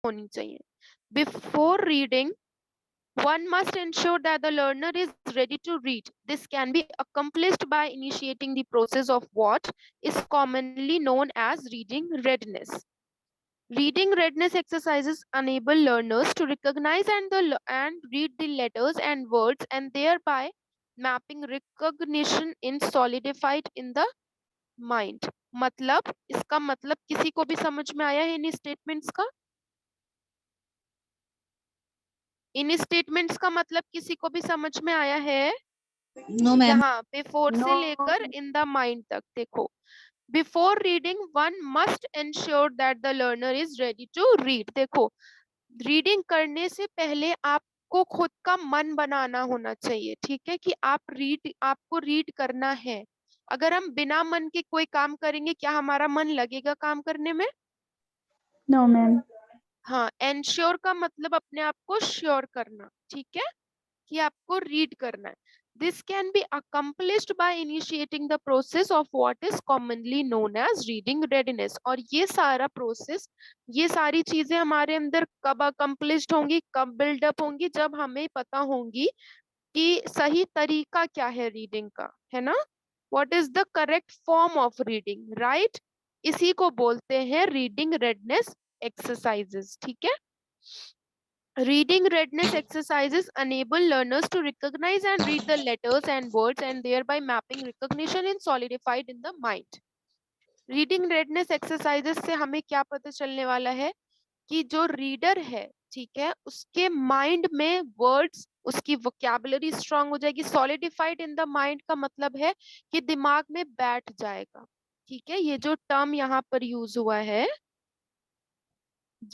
होनी चाहिए। Before reading one must ensure that the learner is ready to read. This can be accomplished by initiating the process of what is commonly known as reading readiness. Reading readiness exercises enable learners to recognize and read the letters and words, and thereby mapping recognition in solidified in the mind. मतलब इसका मतलब किसी को भी समझ में आया है इन स्टेटमेंट्स का? इन स्टेटमेंट्स का मतलब किसी को भी समझ में आया है? No ma'am. यहाँ बिफोर से लेकर इन द माइंड तक देखो। Before reading one must ensure that the learner is ready to read. देखो, रीडिंग करने से पहले आपको खुद का मन बनाना होना चाहिए, ठीक है, कि आपको रीड करना है। अगर हम बिना मन के कोई काम करेंगे, क्या हमारा मन लगेगा काम करने में? No ma'am. हाँ, एंश्योर का मतलब अपने आप को श्योर करना, ठीक है, कि आपको रीड करना है। This can be accomplished by initiating the process of what is commonly known as reading readiness. और ये सारा प्रोसेस, ये सारी चीजें हमारे अंदर कब अकम्प्लिश्ड होंगी, कब बिल्डअप होंगी? जब हमें पता होंगी कि सही तरीका क्या है रीडिंग का, है ना? What is the correct form of reading, right? इसी को बोलते हैं रीडिंग रेडनेस एक्सरसाइजेस, ठीक है। Reading readiness exercises enable learners to recognize and read the letters and words, and thereby mapping recognition in solidified in the mind. Reading readiness exercises से हमें क्या पता चलने वाला है कि जो रीडर है, ठीक है, उसके माइंड में वर्ड्स, उसकी वोकैबुलरी स्ट्रांग हो जाएगी। सॉलिडिफाइड इन द माइंड का मतलब है कि दिमाग में बैठ जाएगा, ठीक है। ये जो टर्म यहाँ पर यूज हुआ है,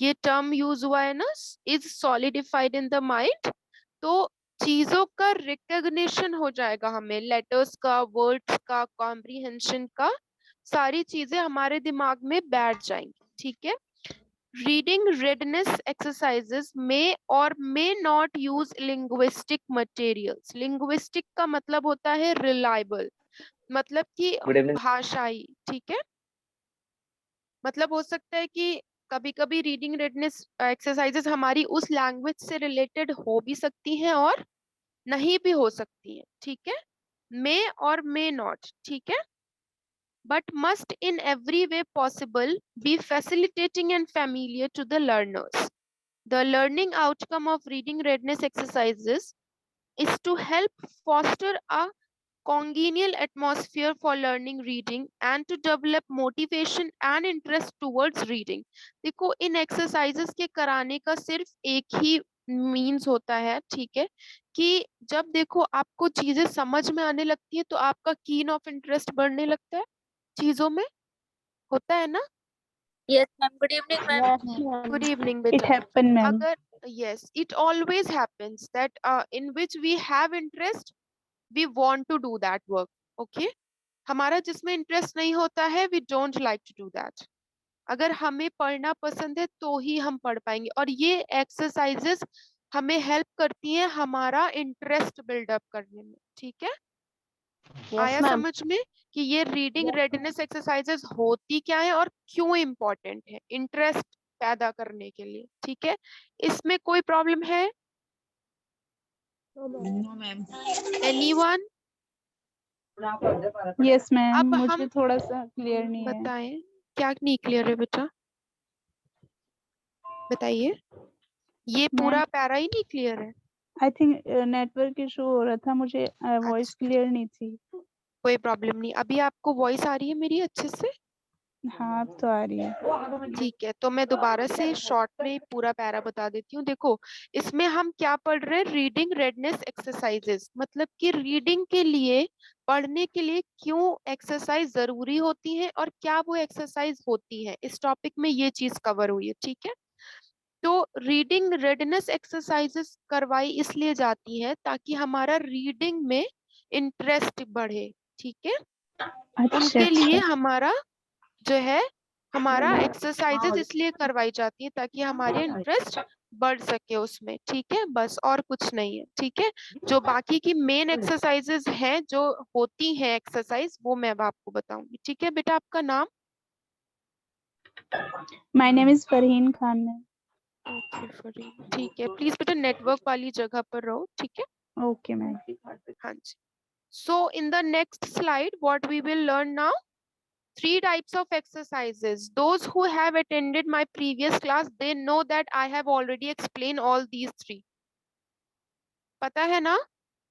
ये टर्म यूज हुआ है ना, is solidified in the mind, तो चीजों का रिकग्निशन हो जाएगा हमें, लेटर्स का, वर्ड्स का, कॉम्प्रिहेंशन का, सारी चीजें हमारे दिमाग में बैठ जाएंगी, ठीक है। रीडिंग रेडनेस एक्सरसाइजेस में और may not use linguistic materials. Linguistic का मतलब होता है रिलायबल, मतलब कि भाषाई, ठीक है। मतलब हो सकता है कि कभी कभी रीडिंग रेडनेस एक्सरसाइजेस हमारी उस लैंग्वेज से रिलेटेड हो भी सकती हैं और नहीं भी हो सकती हैं, ठीक है। मे और मे नॉट, ठीक है, but must in every way possible be facilitating and familiar to the learners. The learning outcome of reading readiness exercises is to help foster a congenial atmosphere for learning reading and to develop motivation and interest towards reading. देखो, इन exercises के कराने का सिर्फ एक ही means होता है, ठीक है, कि जब देखो आपको चीजें समझ में आने लगती है तो आपका कीन ऑफ इंटरेस्ट बढ़ने लगता है चीजों में, होता है ना? Yes ma'am. Good evening ma'am. Yes, ma'am. Good evening It बेटा। happened, ma'am. अगर yes, it always happens that in which we have interest, we want to do that work, okay? हमारा जिसमें इंटरेस्ट नहीं होता है, we don't like to do that. अगर हमें पढ़ना पसंद है तो ही हम पढ़ पाएंगे, और ये एक्सरसाइजेस हमें हेल्प करती हैं हमारा इंटरेस्ट बिल्डअप करने में, ठीक है। Yes, आया ma'am. समझ में कि ये रीडिंग रेडनेस एक्सरसाइजेस होती क्या है और क्यों इम्पोर्टेंट है इंटरेस्ट पैदा करने के लिए, ठीक है। इसमें कोई प्रॉब्लम है? No ma'am. Anyone? Yes, ma'am. अब मुझे हम थोड़ा सा क्लियर नहीं है। बताएं, क्या नहीं क्लियर है बेटा, बताइए। ये मैम, पूरा पैरा ही नहीं क्लियर है? आई थिंक नेटवर्क इशू हो रहा था, मुझे वॉइस अच्छा, क्लियर नहीं थी। कोई प्रॉब्लम नहीं। अभी आपको वॉइस आ रही है मेरी अच्छे से? हाँ, अब तो आ रही है। ठीक है, तो मैं दोबारा से शॉर्ट में पूरा पैरा बता देती हूँ। देखो, इसमें हम क्या पढ़ रहे हैं, रीडिंग रेडनेस एक्सरसाइजेस, मतलब कि रीडिंग के लिए, पढ़ने के लिए क्यों एक्सरसाइज जरूरी होती है और क्या वो एक्सरसाइज होती है, इस टॉपिक में ये चीज कवर हुई है, ठीक है। तो रीडिंग रेडनेस एक्सरसाइजेस करवाई इसलिए जाती है ताकि हमारा रीडिंग में इंटरेस्ट बढ़े, ठीक है। अच्छा उनके लिए अच्छा। हमारा जो है, हमारा एक्सरसाइजेस इसलिए करवाई जाती है ताकि हमारे इंटरेस्ट बढ़ सके उसमें, ठीक है, बस और कुछ नहीं है, ठीक है। जो बाकी की मेन एक्सरसाइजेस हैं जो होती हैं एक्सरसाइज, वो मैं अब आपको बताऊंगी, ठीक है बेटा। आपका नाम? My name is Farheen Khan ma'am. Okay Fareen, ठीक है, प्लीज बेटा नेटवर्क वाली जगह पर रहो, ठीक है। Okay ma'am. हाँ जी। So in the next slide, what we will learn now, three types of exercises. Those who have attended my previous class, they know that I have already explained all these three. पता है ना?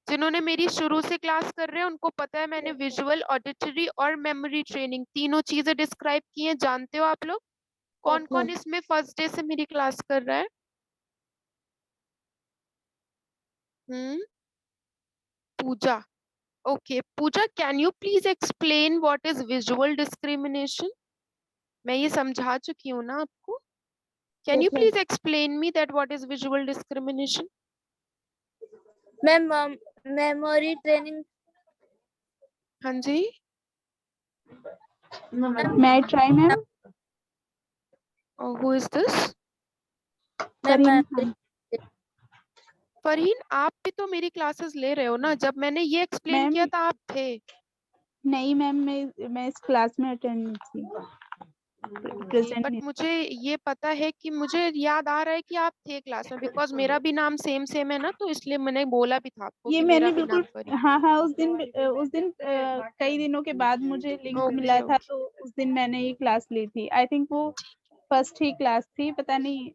जिन्होंने मेरी शुरू से class कर रहे हैं उनको पता है मैंने विजुअल, ऑडिटरी और मेमोरी ट्रेनिंग तीनों चीजें डिस्क्राइब की हैं। जानते हो आप लोग? कौन कौन इसमें फर्स्ट डे से मेरी क्लास कर रहा है? Pooja. Okay Pooja, can you please explain what is visual discrimination? मैं ये समझा चुकी हूँ ना आपको। Can you please explain me that what is visual discrimination? Ma'am memory training. हाँ जी। मैं try ma'am. Who is this? Farin Khan. Farheen, आप भी तो मेरी क्लासेस ले रहे हो ना? जब मैंने ये एक्सप्लेन मैम किया था आप थे। नहीं मैम, मैं इस क्लास में अटेंड नहीं थी, प्रेजेंट बट नहीं। मुझे ये पता है कि मुझे याद आ रहा है कि आप थे क्लास में, बिकॉज मेरा भी नाम सेम सेम है ना, तो इसलिए मैंने बोला भी था आपको ये कि मेरा मैंने भी नाम बिल्कुल, फरहीन। हाँ हाँ, उस दिन कई दिनों के बाद मुझे लिंक मिला ओके था, ओके, तो उस दिन मैंने ये क्लास ली थी। आई थिंक वो फर्स्ट ही क्लास थी, पता नहीं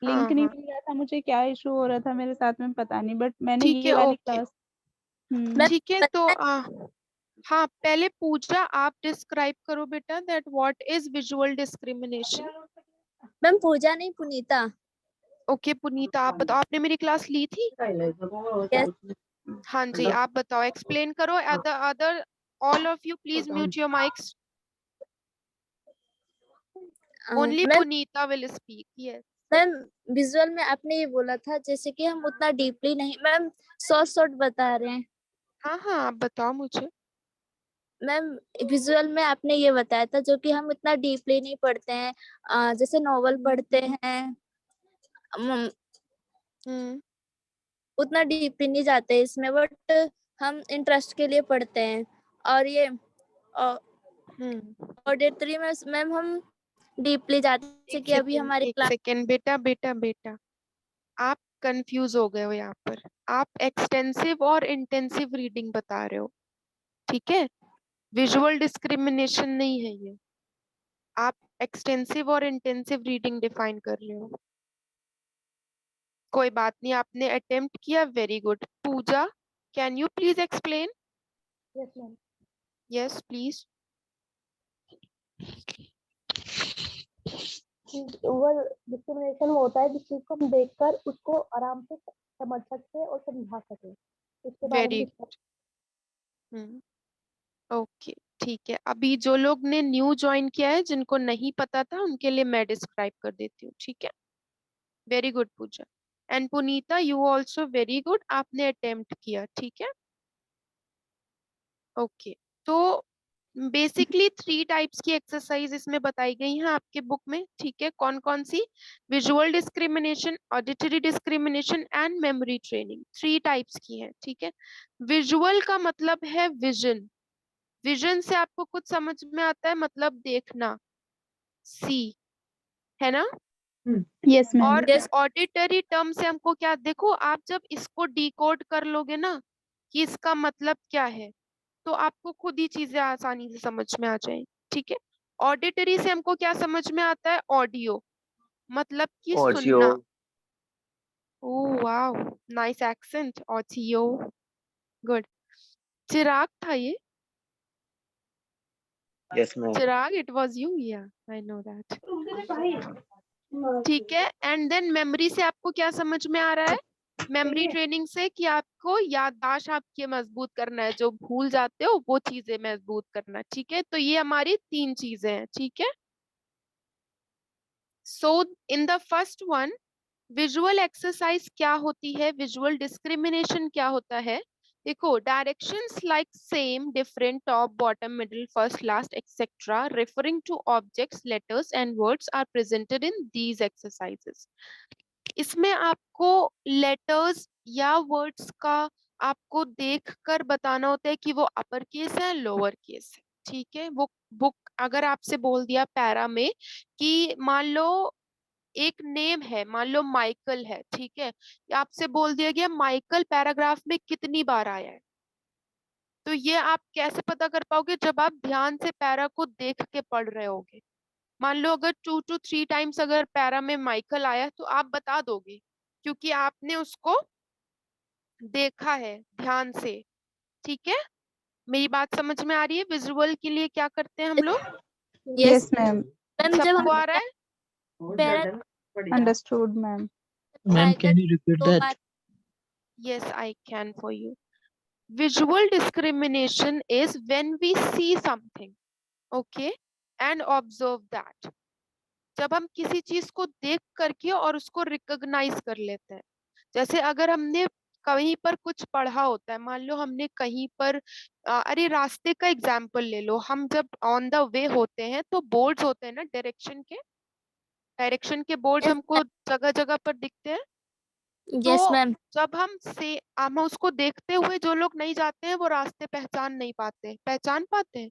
लिंक हाँ नहीं हाँ मिल रहा था मुझे, क्या इशू हो रहा था मेरे साथ में पता नहीं, बट मैंने ठीक ये है वाली ओके। क्लास। ठीक है तो हाँ, पहले पूजा आप डिस्क्राइब करो बेटा that what is visual discrimination. Ma'am Pooja नहीं, पुनीता। ओके पुनीता, आप बताओ, आपने मेरी क्लास ली थी? यस हाँ जी, आप बताओ, एक्सप्लेन करो। Other all of you please mute your mics, only ma'am. Punita will speak. Yes ma'am visual में आपने ये बोला था जैसे कि हम उतना डीपली नहीं, मैम शॉर्ट शॉर्ट बता रहे हैं। हाँ हाँ, आप बताओ मुझे। मैम विजुअल में आपने ये बताया था जो कि हम इतना डीपली नहीं पढ़ते हैं, जैसे नॉवल पढ़ते हैं, हम्म उतना डीपली नहीं जाते इसमें, बट हम इंटरेस्ट के लिए पढ़ते हैं। और ये हम्म ऑडिटरी में मैम हम डीपली जाते हैं, जैसे एक कि अभी सेकेंड, हमारी एक क्लास। सेकेंड बेटा बेटा बेटा, आप कंफ्यूज हो गए हो यहाँ पर। आप एक्सटेंसिव और इंटेंसिव रीडिंग बता रहे हो, ठीक है? विजुअल डिस्क्रिमिनेशन नहीं है ये। आप एक्सटेंसिव और इंटेंसिव रीडिंग डिफाइन कर रहे हो। कोई बात नहीं, आपने अटेम्प्ट किया, very good. Pooja, can you please explain? Yes ma'am. Yes please. वो डिस्क्रिमिनेशन होता है जिस चीज को हम देखकर उसको आराम से समझ सकते हैं और समझा सके, इसके बारे में वेरी डिस्कस। ओके ठीक है। अभी जो लोग ने न्यू ज्वाइन किया है, जिनको नहीं पता था, उनके लिए मैं डिस्क्राइब कर देती हूँ, ठीक है? Very good Pooja. And Puneeta, you also very good, आपने अटेम्प्ट किया, ठीक है? ओके, तो बेसिकली थ्री टाइप्स की एक्सरसाइज इसमें बताई गई हैं आपके बुक में, ठीक है? कौन कौन सी? Visual discrimination, auditory discrimination and memory training, three types की हैं, ठीक है? विजुअल का मतलब है विजन। विजन से आपको कुछ समझ में आता है, मतलब देखना, सी, है ना? Yes ma'am. और ऑडिटरी टर्म से हमको क्या, देखो आप जब इसको डिकोड कर लोगे ना कि इसका मतलब क्या है, तो आपको खुद ही चीजें आसानी से समझ में आ जाए, ठीक है? ऑडिटरी से हमको क्या समझ में आता है? ऑडियो, मतलब कि ऑडियो। सुनना। Oh wow, nice accent, audio, good. Chirag था ये? Yes ma'am. Chirag, it was you? या आई नो दैट, ठीक है। एंड देन मेमोरी से आपको क्या समझ में आ रहा है? मेमोरी ट्रेनिंग से कि आपको याददाश्त आपकी मजबूत करना है, जो भूल जाते हो वो चीजें मजबूत करना, ठीक है? तो ये हमारी तीन चीजें हैं, ठीक है? So in the first one, visual exercise क्या होती है, विजुअल डिस्क्रिमिनेशन क्या होता है? देखो, directions like same, different, top, bottom, middle, first, last, etcetera, referring to objects, letters and words are presented in these exercises. इसमें आपको लेटर्स या वर्ड्स का आपको देखकर बताना होता है कि वो अपर केस है, लोअर केस है, ठीक है? वो बुक अगर आपसे बोल दिया पैरा में कि मान लो एक नेम है, मान लो माइकल है, ठीक है, आपसे बोल दिया गया माइकल पैराग्राफ में कितनी बार आया है, तो ये आप कैसे पता कर पाओगे? जब आप ध्यान से पैरा को देख के पढ़ रहे होगे। मान लो अगर 2 to 3 टाइम्स अगर पैरा में माइकल आया तो आप बता दोगे, क्योंकि आपने उसको देखा है ध्यान से। ठीक है, मेरी बात समझ में आ रही है? विजुअल के लिए क्या करते हैं हम लोग? Yes Yes, ma'am. मैम, जब सबको हम आ रहा है? Para Understood, ma'am. Ma'am, can you repeat दो that? Bar Yes, I can for you. Visual discrimination is when we see something, okay, and observe that. जब हम किसी चीज को देख करके और उसको रिकॉग्नाइज कर लेते हैं। जैसे अगर हमने कहीं पर कुछ पढ़ा होता है, मान लो हमने कहीं पर अरे रास्ते का एग्जाम्पल ले लो, हम जब ऑन द वे होते हैं तो बोर्ड्स होते हैं ना, डायरेक्शन के बोर्ड्स Yes, हमको जगह जगह पर दिखते हैं। यस तो मैम, जब हम उसको देखते हुए जो लोग नहीं जाते हैं वो रास्ते पहचान नहीं पाते, पहचान पाते हैं?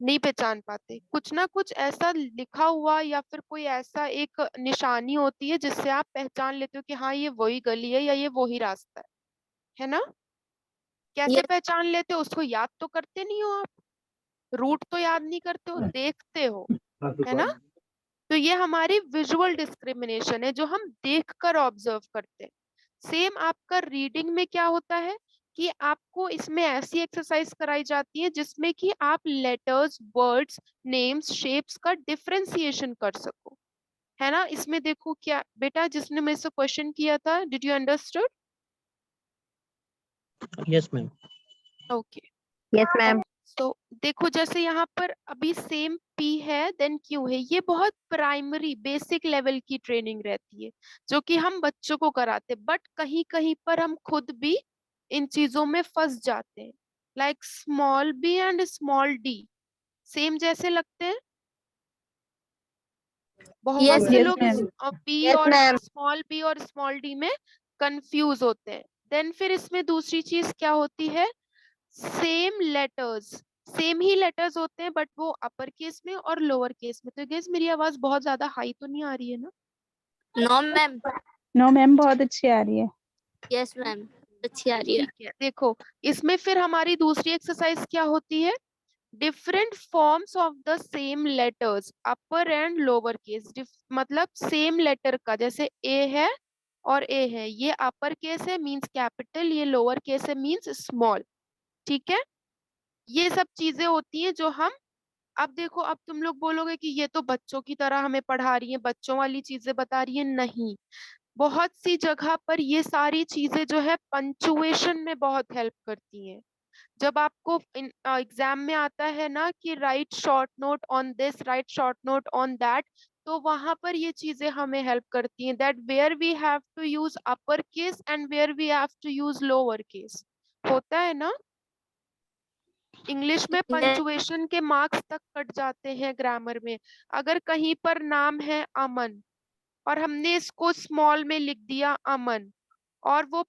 नहीं पहचान पाते। कुछ ना कुछ ऐसा लिखा हुआ या फिर कोई ऐसा एक निशानी होती है जिससे आप पहचान लेते हो कि हाँ ये वही गली है या ये वही रास्ता है ना? कैसे यस पहचान लेते हो? उसको याद तो करते नहीं हो आप, रूट तो याद नहीं करते हो, देखते हो, है ना? तो ये हमारी विजुअल डिस्क्रिमिनेशन है जो हम देखकर ऑब्जर्व करते हैं। सेम आपका रीडिंग में क्या होता है कि आपको इसमें ऐसी एक्सरसाइज कराई जाती है जिसमें कि आप लेटर्स, वर्ड्स, नेम्स, शेप्स का डिफरेंशिएशन कर सको, है ना? इसमें देखो क्या बेटा, जिसने मेरे से क्वेश्चन किया था, did you understood? Yes, ma'am. Okay, yes ma'am, तो देखो जैसे यहाँ पर अभी सेम P है देन Q है, ये बहुत प्राइमरी बेसिक लेवल की ट्रेनिंग रहती है जो कि हम बच्चों को कराते हैं, बट कहीं कहीं पर हम खुद भी इन चीजों में फंस जाते हैं। Like small b and small d same जैसे लगते हैं, बहुत यस से Yes, लोग ma'am. p और स्मॉल b और स्मॉल d में कंफ्यूज होते हैं। देन फिर इसमें दूसरी चीज क्या होती है, सेम लेटर्स, सेम ही लेटर्स होते हैं बट वो अपर केस में और लोअर केस में। तो गेस मेरी आवाज बहुत ज्यादा हाई तो नहीं आ रही है ना? नो मैम, No, ma'am, बहुत अच्छी आ रही है. यस मैम, अच्छी आ रही है। ठीक है, देखो इसमें फिर हमारी दूसरी एक्सरसाइज क्या होती है, different forms of the same letters upper and lower case. मतलब सेम लेटर का, जैसे ए है और ए है, ये अपर केस है मींस कैपिटल, ये लोअर केस है मींस स्मॉल। ठीक है, ये सब चीजें होती हैं जो हम, अब देखो अब तुम लोग बोलोगे कि ये तो बच्चों की तरह हमें पढ़ा रही है, बच्चों वाली चीजें बता रही है। नहीं, बहुत सी जगह पर ये सारी चीजें जो है पंचुएशन में बहुत हेल्प करती हैं। जब आपको एग्जाम में आता है ना कि write short note on this, write short note on that, तो वहां पर ये चीजें हमें हेल्प करती हैं, that where we have to use upper case and where we have to use lower case, होता है ना? इंग्लिश में पंचुएशन के मार्क्स तक कट जाते हैं ग्रामर में। अगर कहीं पर नाम है अमन और हमने इसको स्मॉल में लिख दिया अमन, और वो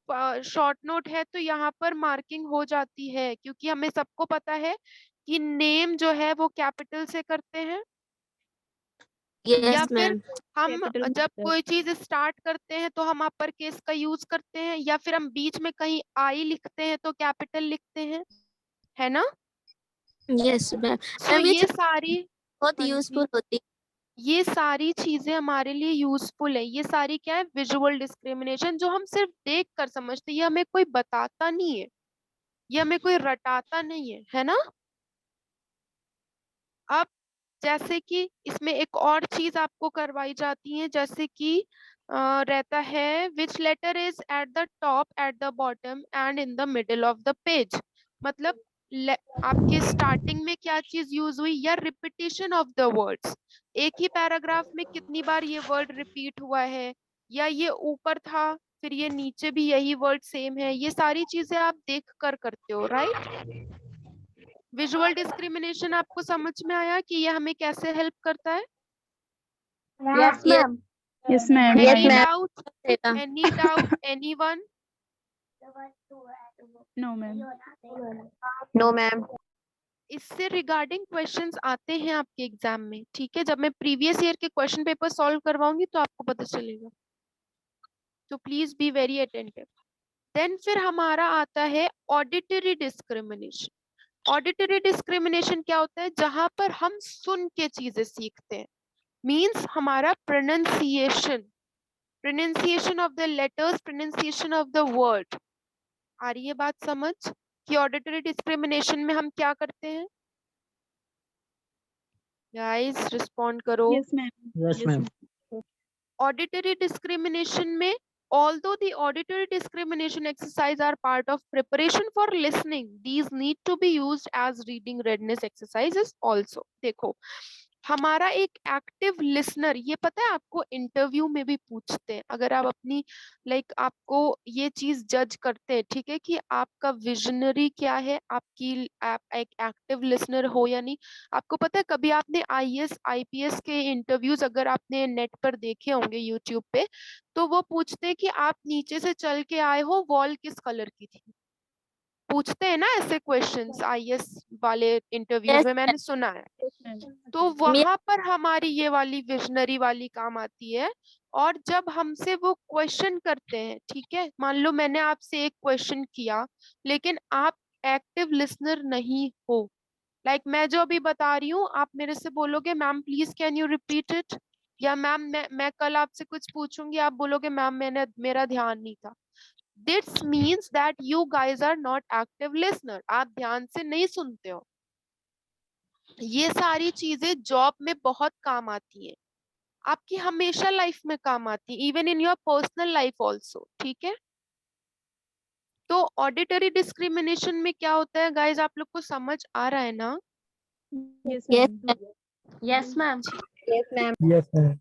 शॉर्ट नोट है, तो यहाँ पर मार्किंग हो जाती है, क्योंकि हमें सबको पता है कि नेम जो है वो कैपिटल से करते हैं। या यस फिर मैम, हम Capital में जब होता है. कोई चीज स्टार्ट करते हैं तो हम अपर केस का यूज करते हैं, या फिर हम बीच में कहीं आई लिखते हैं तो कैपिटल लिखते हैं, है ना? Yes ma'am. सो मैम ये ये सब सारी, बहुत हाँ जी, यूजफुल होती है। ये सारी चीजें हमारे लिए यूजफुल है। ये सारी क्या है, विजुअल डिस्क्रिमिनेशन, जो हम सिर्फ देख कर समझते हैं, ये हमें कोई बताता नहीं है, ये हमें कोई रटाता नहीं है ना? अब जैसे कि इसमें एक और चीज आपको करवाई जाती है, जैसे कि रहता है which letter is at the top, at the bottom and in the middle of the page. मतलब आपके स्टार्टिंग में क्या चीज यूज हुई, या रिपीटिशन ऑफ द वर्ड्स, एक ही पैराग्राफ में कितनी बार ये वर्ड रिपीट हुआ है, या ये ऊपर था फिर ये नीचे भी यही वर्ड सेम है, ये सारी चीजें आप देख कर करते हो, राइट? विजुअल डिस्क्रिमिनेशन आपको समझ में आया कि ये हमें कैसे हेल्प करता है? Yes ma'am, Yes, ma'am. Any I- doubt, any doubt, anyone? No, ma'am. No ma'am, इससे रिगार्डिंग क्वेश्चंस आते हैं आपके एग्जाम में, ठीक है। जब मैं प्रीवियस ईयर के क्वेश्चन पेपर सॉल्व करवाऊंगी तो आपको पता चलेगा, तो please be very attentive. Then फिर हमारा आता है ऑडिटरी डिस्क्रिमिनेशन। ऑडिटरी डिस्क्रिमिनेशन क्या होता है? जहां पर हम सुन के चीजें सीखते हैं, मीन्स हमारा pronunciation of the letters, pronunciation of the word. आ रही है बात समझ कि ऑडिटरी डिस्क्रिमिनेशन में हम क्या करते हैं? गाइस रिस्पॉन्ड करो। Yes, ma'am. Yes, ma'am. Auditory discrimination में, although the auditory discrimination exercise are part of preparation for listening, these need to be used as reading readiness exercises also। देखो हमारा एक एक्टिव लिसनर, ये पता है आपको interview में भी पूछते हैं, अगर आप अपनी आपको ये चीज जज करते हैं, ठीक है, कि आपका विजनरी क्या है, आपकी आप एक एक्टिव लिसनर हो या नहीं। आपको पता है कभी आपने आईएएस आईपीएस के इंटरव्यूज अगर आपने नेट पर देखे होंगे यूट्यूब पे, तो वो पूछते हैं कि आप नीचे से चल के आए हो, वॉल किस कलर की थी। पूछते हैं ना ऐसे क्वेश्चंस आईएएस वाले इंटरव्यूज Yes, में, मैंने सुना है। Ma'am. तो वहां पर हमारी ये वाली विजनरी वाली काम आती है। और जब हमसे वो क्वेश्चन करते हैं, ठीक है, मान लो मैंने आपसे एक क्वेश्चन किया लेकिन आप एक्टिव लिसनर नहीं हो, मैं जो अभी बता रही हूँ आप मेरे से बोलोगे ma'am please can you repeat it, या मैम मैं कल आपसे कुछ पूछूंगी, आप बोलोगे मैम मेरा ध्यान नहीं था। This means that you guys are not active listener, आप ध्यान से नहीं सुनते हो। ये सारी चीजें जॉब में बहुत काम आती है, आपकी हमेशा लाइफ में काम आती है, even in your personal life also, ठीक है। तो ऑडिटरी डिस्क्रिमिनेशन में क्या होता है गाइज, आप लोग को समझ आ रहा है ना? Yes, yes, ma'am. Yes, ma'am. yes, ma'am. Yes, ma'am.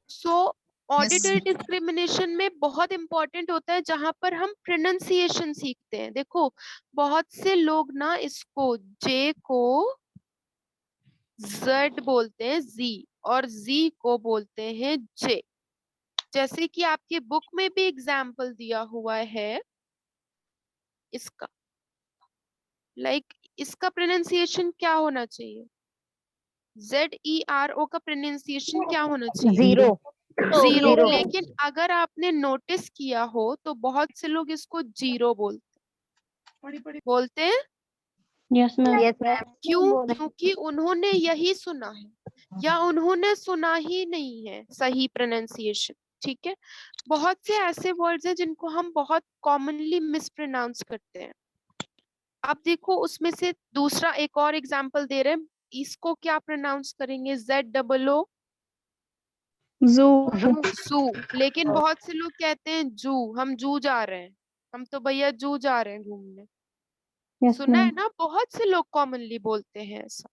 सो ऑडिटरी डिस्क्रिमिनेशन में बहुत इंपॉर्टेंट होता है जहां पर हम प्रोनाउंसिएशन सीखते हैं। देखो बहुत से लोग ना इसको जे को जेड बोलते हैं, जी, और जी को बोलते हैं जे। जैसे कि आपकी बुक में भी एग्जाम्पल दिया हुआ है इसका, इसका प्रोनाउंसिएशन क्या होना चाहिए? ZERO का प्रोनाउंसिएशन क्या होना चाहिए? Zero. जीरो। Zero. लेकिन अगर आपने नोटिस किया हो तो बहुत से लोग इसको जीरो बोलते हैं। Yes, ma'am. Yes, ma'am. क्यों? क्योंकि उन्होंने यही सुना है, या उन्होंने सुना ही नहीं है सही प्रोनाउंसिएशन, ठीक है। बहुत से ऐसे वर्ड्स हैं जिनको हम बहुत कॉमनली मिसप्रोनाउंस करते हैं। अब देखो उसमें से दूसरा एक और एग्जांपल दे रहे हैं, इसको क्या प्रोनाउंस करेंगे? ZOO, Zoo. जू। लेकिन बहुत से लोग कहते हैं जू, हम जू जा रहे हैं, हम तो भैया जू जा रहे हैं घूमने। Yes, सुना है ma'am. ना, बहुत से लोग कॉमनली बोलते हैं ऐसा,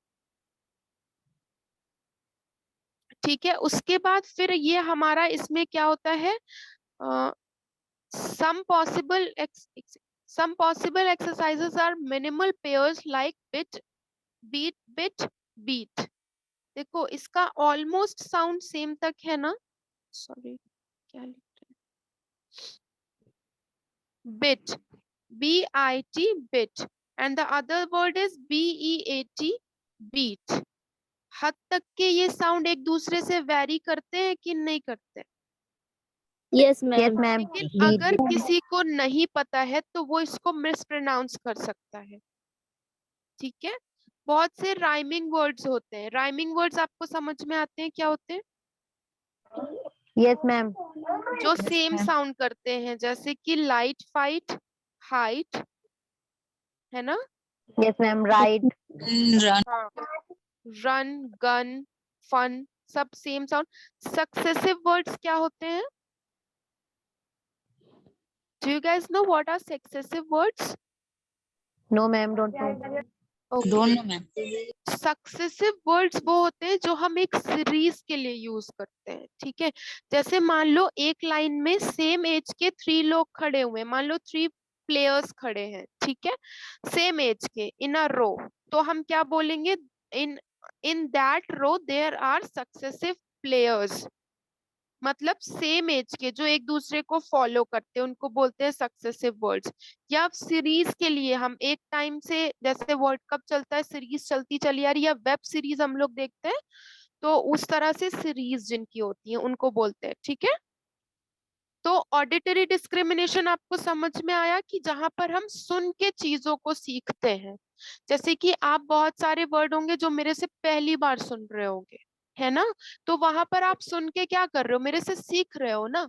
ठीक है। उसके बाद फिर ये हमारा इसमें क्या होता है, some possible some possible exercises are minimal pairs like bit, beat, bit, beat। देखो इसका ऑलमोस्ट साउंड सेम तक है ना, सॉरी क्या लिख रहे हैं, bit, BIT, bit, and the other word is BEAT, beat। हद तक के ये साउंड एक दूसरे से वैरी करते हैं कि नहीं करते? Yes, ma'am. Yes, ma'am. लेकिन अगर किसी को नहीं पता है तो वो इसको मिसप्रोनाउंस कर सकता है, ठीक है। बहुत से राइमिंग वर्ड्स होते हैं, राइमिंग वर्ड्स आपको समझ में आते हैं क्या होते हैं? Yes, ma'am. जो सेम साउंड करते हैं, जैसे कि लाइट, फाइट, हाइट, है ना। Yes, ma'am. Right. Run, gun, fun, सब सेम साउंड। सक्सेसिव वर्ड्स क्या होते हैं? Do you guys know what are successive words? No, ma'am. Don't know. दोनों में सक्सेसिव वर्ड्स वो होते हैं जो हम एक सीरीज के लिए यूज करते हैं, ठीक है। जैसे मान लो एक लाइन में सेम एज के 3 लोग खड़े हुए हैं, मान लो 3 प्लेयर्स खड़े हैं, ठीक है, सेम एज के इन अ रो, तो हम क्या बोलेंगे? In in that row there are successive players. मतलब सेम एज के जो एक दूसरे को फॉलो करते हैं उनको बोलते हैं सक्सेसिव वर्ड्स। या सीरीज के लिए हम एक टाइम से, जैसे वर्ल्ड कप चलता है सीरीज चलती चली आ रही है, या वेब सीरीज हम लोग देखते हैं, तो उस तरह से सीरीज जिनकी होती है उनको बोलते हैं। ठीक है, तो ऑडिटरी डिस्क्रिमिनेशन आपको समझ में आया कि जहां पर हम सुन के चीजों को सीखते हैं। जैसे कि आप बहुत सारे वर्ड होंगे जो मेरे से पहली बार सुन रहे होंगे, है ना, तो वहां पर आप सुन के क्या कर रहे हो, मेरे से सीख रहे हो ना।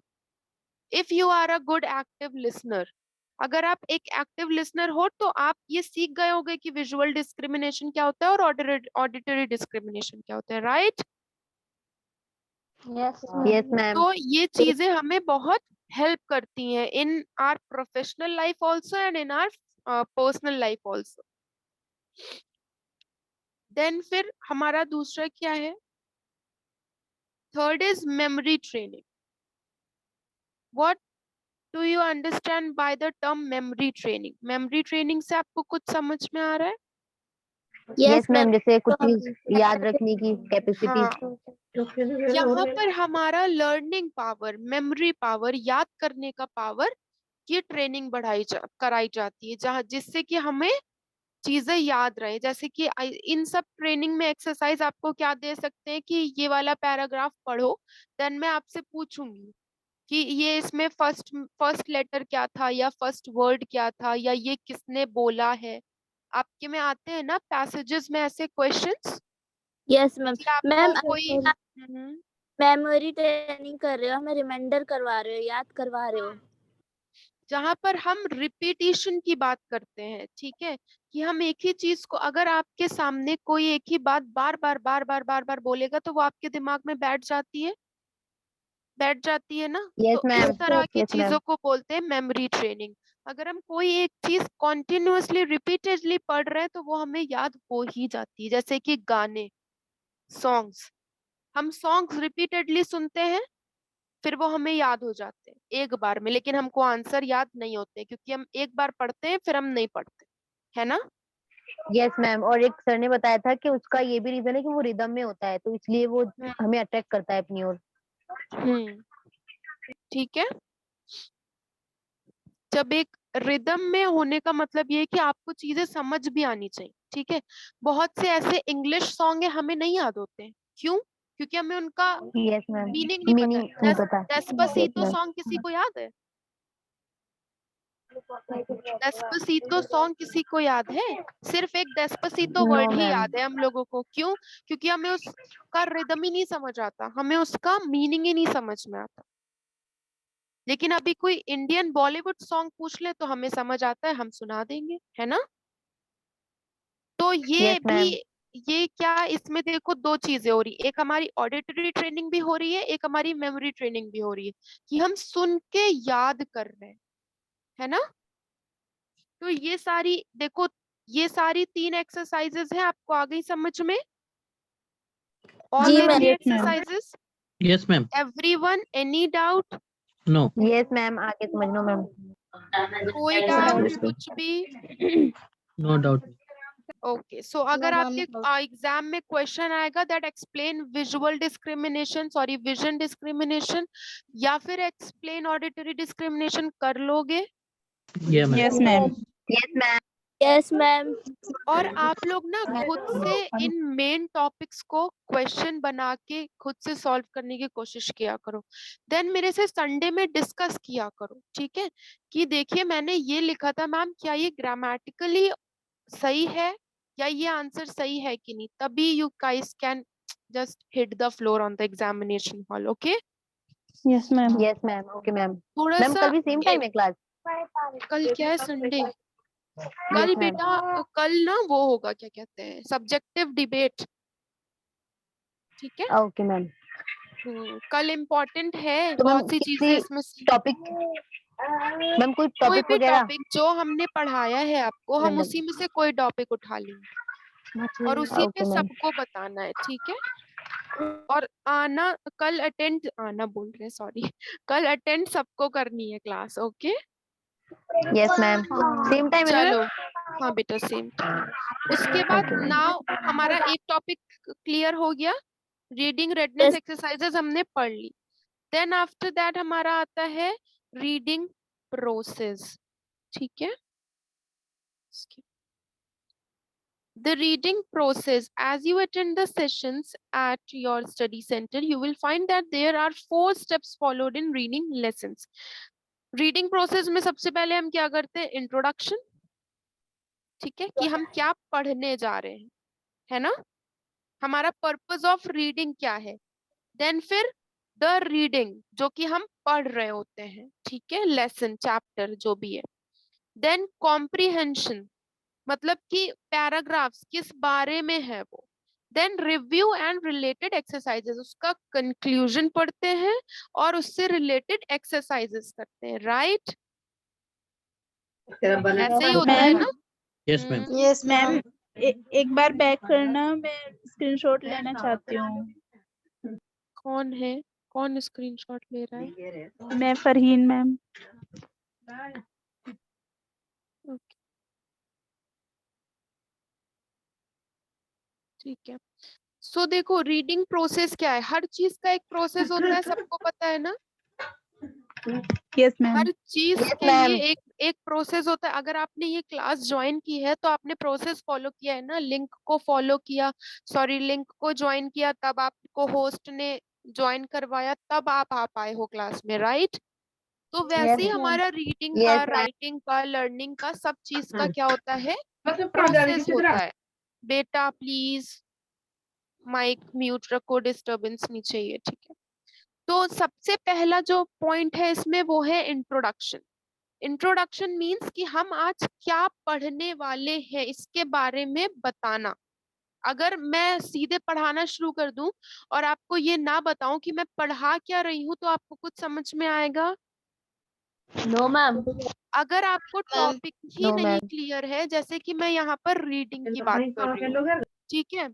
If you are a good active listener, अगर आप एक एक्टिव लिसनर हो तो आप ये सीख गए होंगे कि विजुअल डिस्क्रिमिनेशन क्या होता है और ऑडिटरी डिस्क्रिमिनेशन क्या होता है, राइट। Yes, ma'am. तो ये चीजें हमें बहुत हेल्प करती हैं in our professional life also and in our personal life also. Then फिर हमारा दूसरा क्या है, third is memory training. What do you understand by the term memory training? Memory training से आपको कुछ समझ में आ रहा है? Yes, ma'am. जैसे कुछ चीज याद रखने की कैपेसिटी। हाँ, यहाँ पर हमारा लर्निंग पावर, मेमोरी पावर, याद करने का पावर, ये ट्रेनिंग कराई जाती है, जहाँ जिससे कि हमें चीजें याद रहे। जैसे कि इन सब ट्रेनिंग में एक्सरसाइज आपको क्या दे सकते हैं कि ये वाला पैराग्राफ पढ़ो, देन मैं आपसे पूछूंगी कि ये इसमें फर्स्ट फर्स्ट लेटर क्या था, या फर्स्ट वर्ड क्या था, या ये किसने बोला है। आपके में आते हैं ना पैसेजेस में ऐसे क्वेश्चंस यस मैम। कि आपको मैम कोई मेमोरी ट्रेनिंग कर रहे हो, हमें रिमाइंडर करवा रहे हो, याद करवा रहे हो। जहां पर हम रिपीटिशन की बात करते हैं, ठीक है, कि हम एक ही चीज को, अगर आपके सामने कोई एक ही बात बार बार बार बार बार बार बोलेगा तो वो आपके दिमाग में बैठ जाती है ना। Yes, तो ma'am. इस तरह की Yes, ma'am. चीजों को बोलते हैं मेमोरी ट्रेनिंग। अगर हम कोई एक चीज कॉन्टिन्यूअसली रिपीटेडली पढ़ रहे हैं तो वो हमें याद हो ही जाती है। जैसे कि गाने, सॉन्ग्स, हम सॉन्ग्स रिपीटेडली सुनते हैं, फिर वो हमें याद हो जाते हैं एक बार में, लेकिन हमको आंसर याद नहीं होते क्योंकि हम एक बार पढ़ते हैं फिर हम नहीं पढ़ते, है ना। Yes, ma'am. और एक सर ने बताया था कि उसका ये भी रीजन है कि वो रिदम में होता है, तो इसलिए वो हमें अट्रैक्ट करता है अपनी ओर। ठीक है, जब एक रिदम में होने का मतलब ये है कि आपको चीजें समझ भी आनी चाहिए। ठीक है, बहुत से ऐसे इंग्लिश सॉन्ग है हमें नहीं याद होते हैं, क्यों? क्योंकि हमें उनका Yes, ma'am. मीनिंग नहीं पता मीनिंग है। नहीं पता। Yes, Despacito ma'am. सॉन्ग किसी को याद है? डेस्पासीतो सॉन्ग किसी को याद है? सिर्फ एक डेस्पासीतो No, वर्ड ही ma'am. याद है हम लोगों को, क्यों? क्योंकि हमें उसका रिदम ही नहीं समझ आता, हमें उसका मीनिंग ही नहीं समझ में आता। लेकिन अभी कोई इंडियन बॉलीवुड सॉन्ग पूछ ले तो हमें समझ आता है, हम सुना देंगे, है ना। तो ये Yes, ma'am. भी, ये क्या, इसमें देखो दो चीजें हो रही है, एक हमारी ऑडिटरी ट्रेनिंग भी हो रही है, एक हमारी मेमोरी ट्रेनिंग भी हो रही है, कि हम सुन के याद कर रहे हैं, है ना। तो ये सारी देखो, ये सारी 3 एक्सरसाइजेस हैं, आपको आ गई समझ में? ऑल जी the ma'am. 3 Yes, ma'am. Exercises? Yes, ma'am. Everyone, any doubt? No. Yes, ma'am. आगे समझ लो मैम। कोई No डाउट doubt. कुछ भी? No doubt. ओके, सो अगर आपके एग्जाम में क्वेश्चन आएगा that explain visual discrimination, sorry vision discrimination, या फिर एक्सप्लेन ऑडिटरी डिस्क्रिमिनेशन, कर लोगे? Yeah, ma'am. Yes, ma'am. Yes, ma'am. Yes ma'am. और आप लोग ना खुद से इन मेन टॉपिक्स को क्वेश्चन बना के खुद से सॉल्व करने की कोशिश किया करो। देन मेरे से संडे में डिस्कस किया करो, ठीक है, कि देखिए मैंने ये लिखा था मैम, क्या ये ग्रामेटिकली सही है, या ये आंसर सही है कि नहीं, तभी you guys can just hit the floor on the examination hall. Okay, Yes, ma'am. Yes, ma'am. Okay, ma'am. थोड़ा मैम सा कल भी सेम टाइम है क्लास? कल क्या है, संडे? कल Yes, ma'am. बेटा, कल ना वो होगा, क्या कहते हैं, सब्जेक्टिव डिबेट, ठीक है। Okay, ma'am. कल इम्पोर्टेंट है, तो मैम बहुत सी चीजें किसी इसमें टॉपिक, मैम कोई कोई टॉपिक भी वगैरह? टॉपिक जो हमने पढ़ाया है आपको, हम Random. उसी में से कोई टॉपिक उठा लेंगे और उसी पे Okay, ma'am. सबको बताना है, ठीक है। और आना, कल अटेंड, आना बोल रहे हैं, सॉरी, कल अटेंड सबको करनी है class, okay. Yes, ma'am. Same time है ना चलो, मैम? हाँ बेटा, सेम टाइम। उसके बाद Okay, ma'am. नाउ हमारा एक टॉपिक क्लियर हो गया, रीडिंग रेडनेस Yes. एक्सरसाइजेस हमने पढ़ ली। देन आफ्टर दैट हमारा आता है रीडिंग प्रोसेस, ठीक है। The reading process, as you attend the sessions at your study center, you will find that there are 4 steps followed in reading lessons. Reading process में सबसे पहले हम क्या करते हैं, इंट्रोडक्शन, ठीक है, कि हम क्या पढ़ने जा रहे हैं, है ना, हमारा पर्पस ऑफ रीडिंग क्या है। देन फिर द रीडिंग, जो कि हम पढ़ रहे होते हैं, ठीक है, लेसन, चैप्टर जो भी है। देन कॉम्प्रीहेंशन, मतलब कि पैराग्राफ्स किस बारे में है वो। Then review and related exercises, उसका कंक्लूजन पढ़ते हैं और उससे रिलेटेड एक्सरसाइजेस करते हैं, राइट। ऐसे ही होता है ना। Yes, ma'am. यस मैम, एक बार बैक करना, मैं स्क्रीनशॉट लेना चाहती हूँ। कौन है, कौन स्क्रीनशॉट ले रहा है? मैं फरहीन मैम। ओके, ठीक है। सो देखो, रीडिंग प्रोसेस क्या है, हर चीज का एक प्रोसेस होता है, सबको पता है ना। Yes ma'am. हर चीज Yes, के लिए ma'am. एक प्रोसेस होता है। अगर आपने ये क्लास ज्वाइन की है तो आपने प्रोसेस फॉलो किया है ना, लिंक को फॉलो किया, सॉरी लिंक को ज्वाइन किया, तब आपको होस्ट ने ज्वाइन करवाया, तब आप आ पाए हो क्लास में, राइट। तो वैसे ही Yes, ma'am. हमारा रीडिंग Yes, का, ma'am. राइटिंग का, लर्निंग का, सब चीज का क्या होता है, प्रोसेस होता है। बेटा प्लीज माइक म्यूट रखो, डिस्टरबेंस नहीं चाहिए, ठीक है। तो सबसे पहला जो पॉइंट है इसमें वो है इंट्रोडक्शन। इंट्रोडक्शन मीन्स कि हम आज क्या पढ़ने वाले हैं इसके बारे में बताना। अगर मैं सीधे पढ़ाना शुरू कर दूं और आपको ये ना बताऊं कि मैं पढ़ा क्या रही हूं, तो आपको कुछ समझ में आएगा? No ma'am. अगर आपको टॉपिक ही No, नहीं ma'am. क्लियर है, जैसे कि मैं यहाँ पर रीडिंग की बात कर रही हूँ, ठीक है,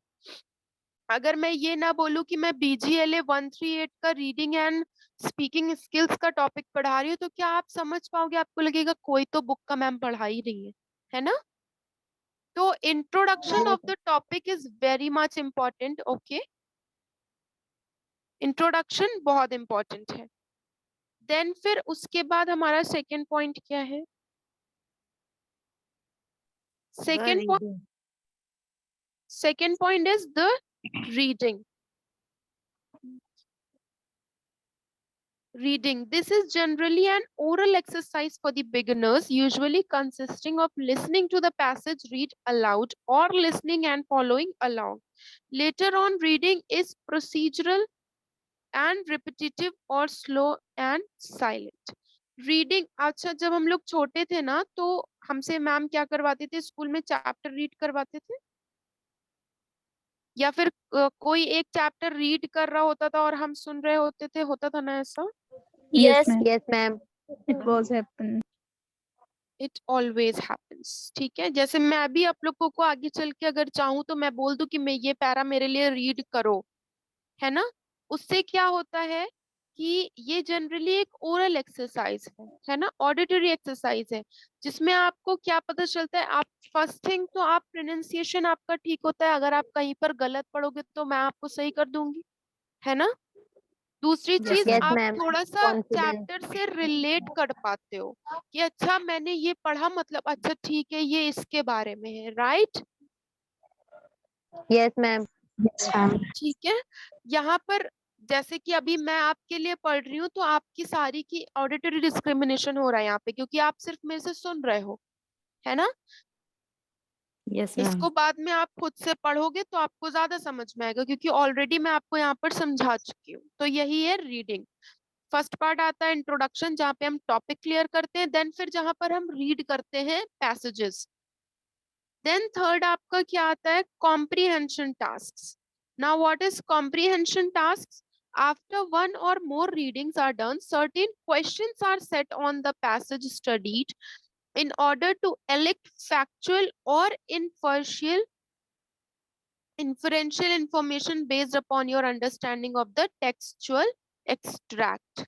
अगर मैं ये ना बोलूं कि मैं BGLA 138 का रीडिंग एंड स्पीकिंग स्किल्स का टॉपिक पढ़ा रही हूँ, तो क्या आप समझ पाओगे? आपको लगेगा कोई तो बुक का मैम पढ़ा ही रही है ना। तो introduction of the topic is very much important, okay. Introduction बहुत इंपॉर्टेंट है। देन फिर उसके बाद हमारा सेकेंड पॉइंट क्या है? Second point is the reading. Reading. This is generally an oral exercise for the beginners, usually consisting of listening to the passage read aloud or listening and following along. Later on, reading is procedural and repetitive or slow and silent. Reading, अच्छा, जब हम लोग छोटे थे ना, तो हमसे ma'am क्या करवाते थे, स्कूल में चैप्टर रीड करवाते थे, या फिर कोई एक चैप्टर रीड कर रहा होता था और हम सुन रहे होते थे, होता था ना ऐसा? Yes, Yes. ma'am. Yes, ma'am. It was happen. It always happens, ठीक है। जैसे मैं भी आप लोगों को आगे चल के अगर चाहूँ तो मैं बोल दूं कि मैं ये पैरा मेरे लिए रीड करो, है ना, उससे क्या होता है कि ये जनरली एक ओरल एक्सरसाइज है ना, ऑडिटरी एक्सरसाइज है, जिसमें आपको क्या पता चलता है, आप फर्स्ट थिंग तो आप प्रोनाउंसिएशन आपका ठीक होता है, अगर आप कहीं पर गलत पढ़ोगे तो मैं आपको सही कर दूंगी, है ना। दूसरी चीज, Yes, आप ma'am. थोड़ा सा Confidence. चैप्टर से रिलेट कर पाते हो कि अच्छा मैंने ये पढ़ा, मतलब अच्छा ठीक है ये इसके बारे में है, राइट। Yes, ma'am. ठीक है, यहाँ पर जैसे कि अभी मैं आपके लिए पढ़ रही हूँ, तो आपकी सारी की ऑडिटरी डिस्क्रिमिनेशन हो रहा है यहाँ पे, क्योंकि आप सिर्फ मेरे से सुन रहे हो, है ना। Yes, इसको बाद में आप खुद से पढ़ोगे तो आपको ज्यादा समझ में आएगा, क्योंकि ऑलरेडी मैं आपको यहाँ पर समझा चुकी हूँ। तो यही है रीडिंग। फर्स्ट पार्ट आता है इंट्रोडक्शन, जहाँ पे हम टॉपिक क्लियर करते हैं, देन फिर जहाँ पर हम रीड करते हैं पैसेजेस। देन थर्ड आपका क्या आता है, comprehension tasks. Now what is comprehension tasks? After one or more readings are done, certain questions are set on the passage studied in order to elect factual or inferential information based upon your understanding of the textual extract.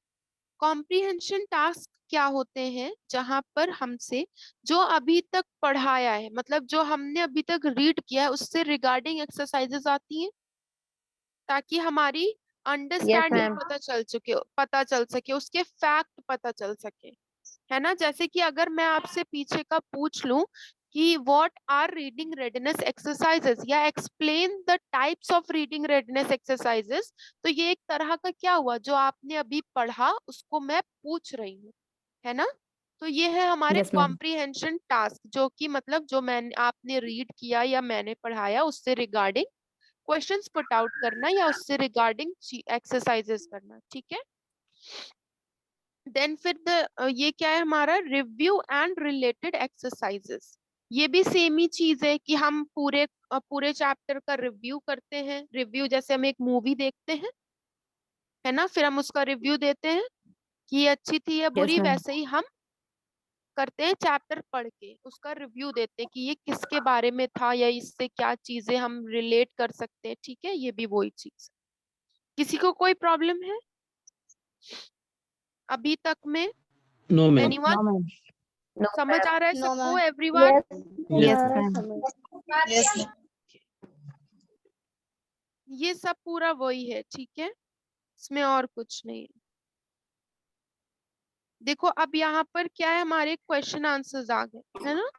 Comprehension task क्या होते हैं? जहां पर हमसे जो अभी तक पढ़ाया है, मतलब जो हमने अभी तक रीड किया है, उससे रिगार्डिंग एक्सरसाइजेस आती हैं, ताकि हमारी अंडरस्टैंडिंग ma'am. पता चल सके, उसके फैक्ट पता चल सके, है ना। जैसे कि अगर मैं आपसे पीछे का पूछ लूं कि what are reading readiness exercises या explain the types of reading readiness exercises, तो ये एक तरह का क्या हुआ, जो आपने अभी पढ़ा उसको मैं पूछ रही हूँ, है ना। तो ये है हमारे Yes, ma'am. कॉम्प्रिहेंशन टास्क, जो कि मतलब जो मैंने आपने रीड किया या मैंने पढ़ाया उससे रिगार्डिंग क्वेश्चंस पुट आउट करना या उससे रिगार्डिंग एक्सरसाइजेस करना, ठीक है। देन फिर ये क्या है हमारा रिव्यू एंड रिलेटेड एक्सरसाइजेस। ये भी सेम ही चीज है कि हम पूरे चैप्टर का रिव्यू करते हैं। रिव्यू जैसे हम एक मूवी देखते हैं, है ना, फिर हम उसका रिव्यू देते हैं कि ये अच्छी थी या बुरी, ma'am. वैसे ही हम करते हैं चैप्टर पढ़ के उसका रिव्यू देते हैं कि ये किसके बारे में था या इससे क्या चीजें हम रिलेट कर सकते हैं, ठीक है। ये भी वही चीज। किसी को कोई प्रॉब्लम है अभी तक में? No, ma'am. Anyone? No, ma'am. No, समझ ma'am. आ रहा है No, सबको, ma'am. एवरीवन? Yes, ma'am. ये सब पूरा वही है, ठीक है, इसमें और कुछ नहीं है। देखो अब यहाँ पर क्या है, हमारे क्वेश्चन आंसर्स आ गए, है ना।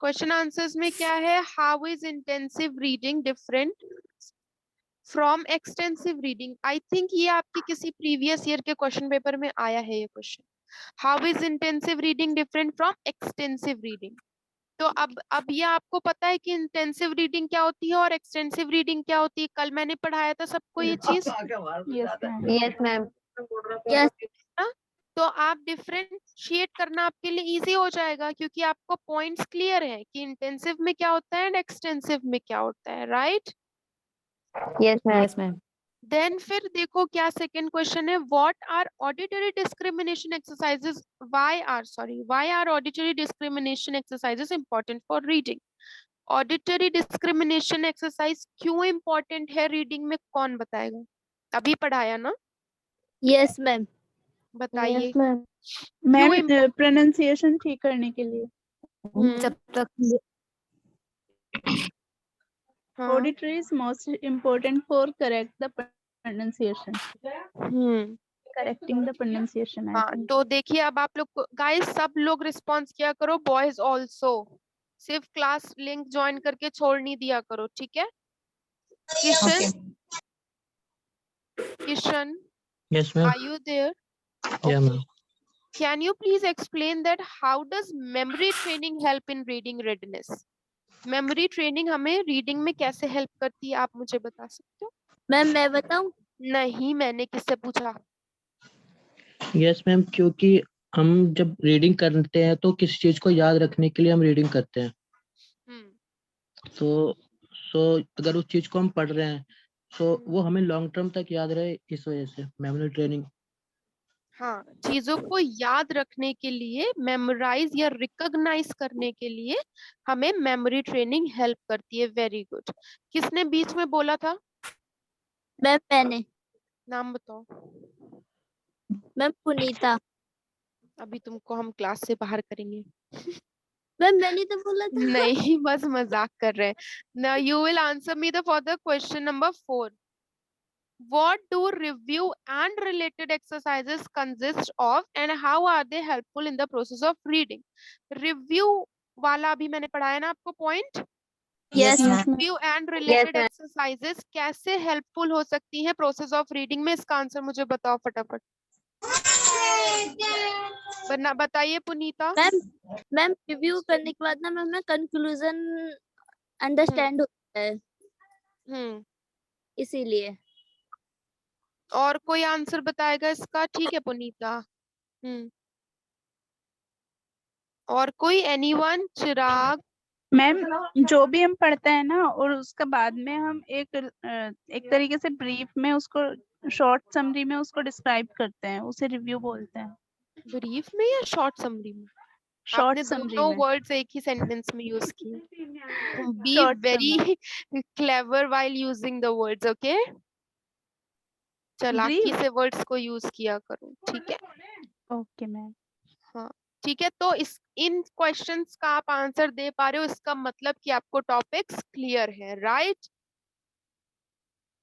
क्वेश्चन आंसर्स में क्या है, how is intensive reading different from extensive reading. I think ये आपके किसी प्रीवियस ईयर के क्वेश्चन पेपर में आया है ये question. How is intensive reading different from extensive reading. तो अब ये आपको पता है कि इंटेंसिव रीडिंग क्या होती है और एक्सटेंसिव रीडिंग क्या होती है। कल मैंने पढ़ाया था सबको ये चीज, Yes, ma'am. Yes, ma'am. Yes. ना? तो आप डिफरेंशिएट करना आपके लिए इजी हो जाएगा, क्योंकि आपको पॉइंट्स क्लियर है कि इंटेंसिव में क्या होता है एंड एक्सटेंसिव में क्या होता है, right. Yes, ma'am. Yes, ma'am. Then फिर देखो क्या सेकंड क्वेश्चन है, what are auditory discrimination exercises, why are auditory discrimination exercises important for reading. Auditory discrimination exercise क्यों इंपॉर्टेंट है रीडिंग में, कौन बताएगा? अभी पढ़ाया ना, Yes, ma'am. बताइए। Yes, ma'am. मैम क्यों प्रोनाउंसिएशन ठीक करने के लिए। जब तक हाँ Auditory is most important for correct the pronunciation. Correcting the pronunciation, I हाँ, think. तो देखिए अब आप लोग गाइस सब लोग रिस्पॉन्स किया करो, बॉयज ऑल्सो। सिर्फ क्लास लिंक ज्वाइन करके छोड़ नहीं दिया करो, ठीक है। Kishan, Kishan, Yes, ma'am. are you there? Yeah, ma'am. Can you please explain that how does memory training help in reading readiness? Memory training हमें रीडिंग में कैसे हेल्प करती है, आप मुझे बता सकते हो? मैम मैं बताऊं? नहीं, मैंने किससे पूछा? Yes, ma'am. क्योंकि हम जब रीडिंग करते हैं तो किसी चीज को याद रखने के लिए हम रीडिंग करते हैं। तो अगर उस चीज को हम पढ़ रहे हैं तो वो हमें लॉन्ग टर्म तक याद रहे, इस वजह से मेमोरी ट्रेनिंग। हाँ, चीजों को याद रखने के लिए, मेमोराइज या रिकॉग्नाइज करने के लिए हमें मेमोरी ट्रेनिंग हेल्प करती है। Very good. किसने बीच में बोला था? मैम मैंने। नाम बताओ। मैम पुनीता। अभी तुमको हम क्लास से बाहर करेंगे। मैम मैंने तो बोला था। नहीं, बस मजाक कर रहे हैं। Now you will answer me the for the question number 4। What do review and related exercises consist of and how are they helpful in the process of reading? Review वाला अभी मैंने पढ़ाया ना आपको point. Yes, Yes, ma'am. ma'am. Review and related ma'am. Exercises कैसे helpful हो सकती हैं प्रोसेस ऑफ रीडिंग में, इसका आंसर मुझे बताओ फटाफट। बताइए पुनीता। मैम रिव्यू करने के बाद ना मैम ना कंक्लूजन अंडरस्टैंड होता है, हम्म, इसीलिए। और कोई आंसर बताएगा इसका? ठीक है पुनीता। और कोई, एनीवन? चिराग? मैम जो भी हम पढ़ते हैं ना और उसका बाद में हम एक तरीके से ब्रीफ में उसको शॉर्ट समरी में उसको डिस्क्राइब करते हैं, उसे रिव्यू बोलते हैं। ब्रीफ में या शॉर्ट समरी में? शॉर्ट आपने समरी दोनों में। वर्ड्स एक ही सेंटेंस में यूज किए। Be Short very clever while using the words, okay. चालाकी ब्रीफ। से वर्ड्स को यूज किया करो, ठीक है। Okay ma'am. हाँ ठीक है, तो इन क्वेश्चंस का आप आंसर दे पा रहे हो, इसका मतलब कि आपको टॉपिक्स क्लियर है, राइट।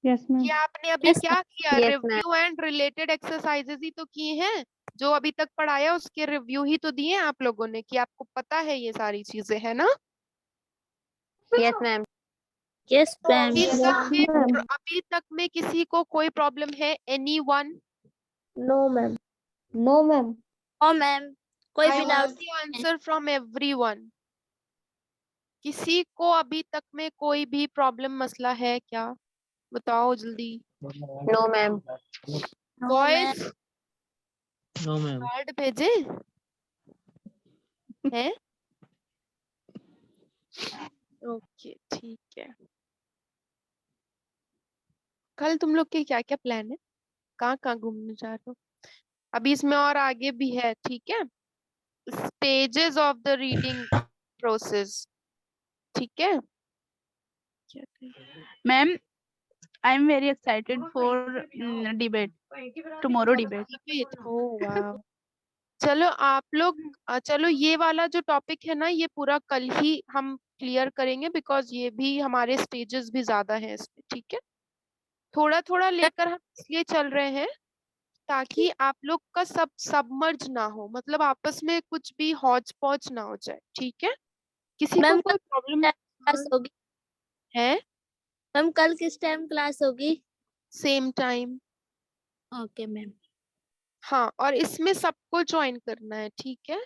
Yes ma'am. ये आपने अभी Yes, क्या किया? Yes, review and related exercises ही तो किए हैं, जो अभी तक पढ़ाया उसके रिव्यू ही तो दिए आप लोगों ने, कि आपको पता है ये सारी चीजें, है ना? yes ma'am. yes ma'am. अभी तक में किसी को कोई प्रॉब्लम है? Anyone? No ma'am. No ma'am. Oh ma'am, कोई I भी doubt want the answer from everyone. किसी को अभी तक में कोई भी प्रॉब्लम मसला है क्या? बताओ जल्दी। No ma'am. Boys no ma'am. Card भेजे हैं? ओके ठीक है। कल तुम लोग के क्या क्या प्लान है? कहाँ कहाँ घूमने जा रहे हो? अभी इसमें और आगे भी है, ठीक है? Stages of the reading process, ठीक है? क्या ma'am I am very excited for debate, tomorrow debate. Debate, oh wow. चलो आप लोग चलो ये वाला जो टॉपिक है ना, ये पूरा कल ही हम क्लियर करेंगे, बिकॉज ये भी हमारे स्टेजेस भी ज्यादा हैं इसमें, ठीक है? थोड़ा थोड़ा लेकर हम इसलिए चल रहे हैं ताकि आप लोग का सब सबमर्ज ना हो, मतलब आपस में कुछ भी हौच पौच ना हो जाए, ठीक है? किसी को मैम कोई प्रॉब्लम क्लास होगी? है? मैम कल किस टाइम क्लास होगी? Same time. Okay ma'am. हाँ, और इसमें सबको ज्वाइन करना है, ठीक है?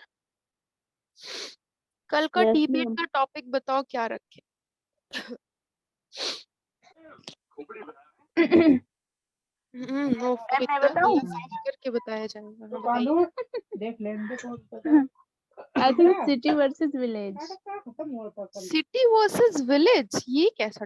कल का Yes, डिबेट ma'am. का टॉपिक बताओ क्या रखें? वो मैं इतना बताऊं? क्लास करके बताया जाएगा। हाँ, बताइए। I think city versus village. City versus village, ये कैसा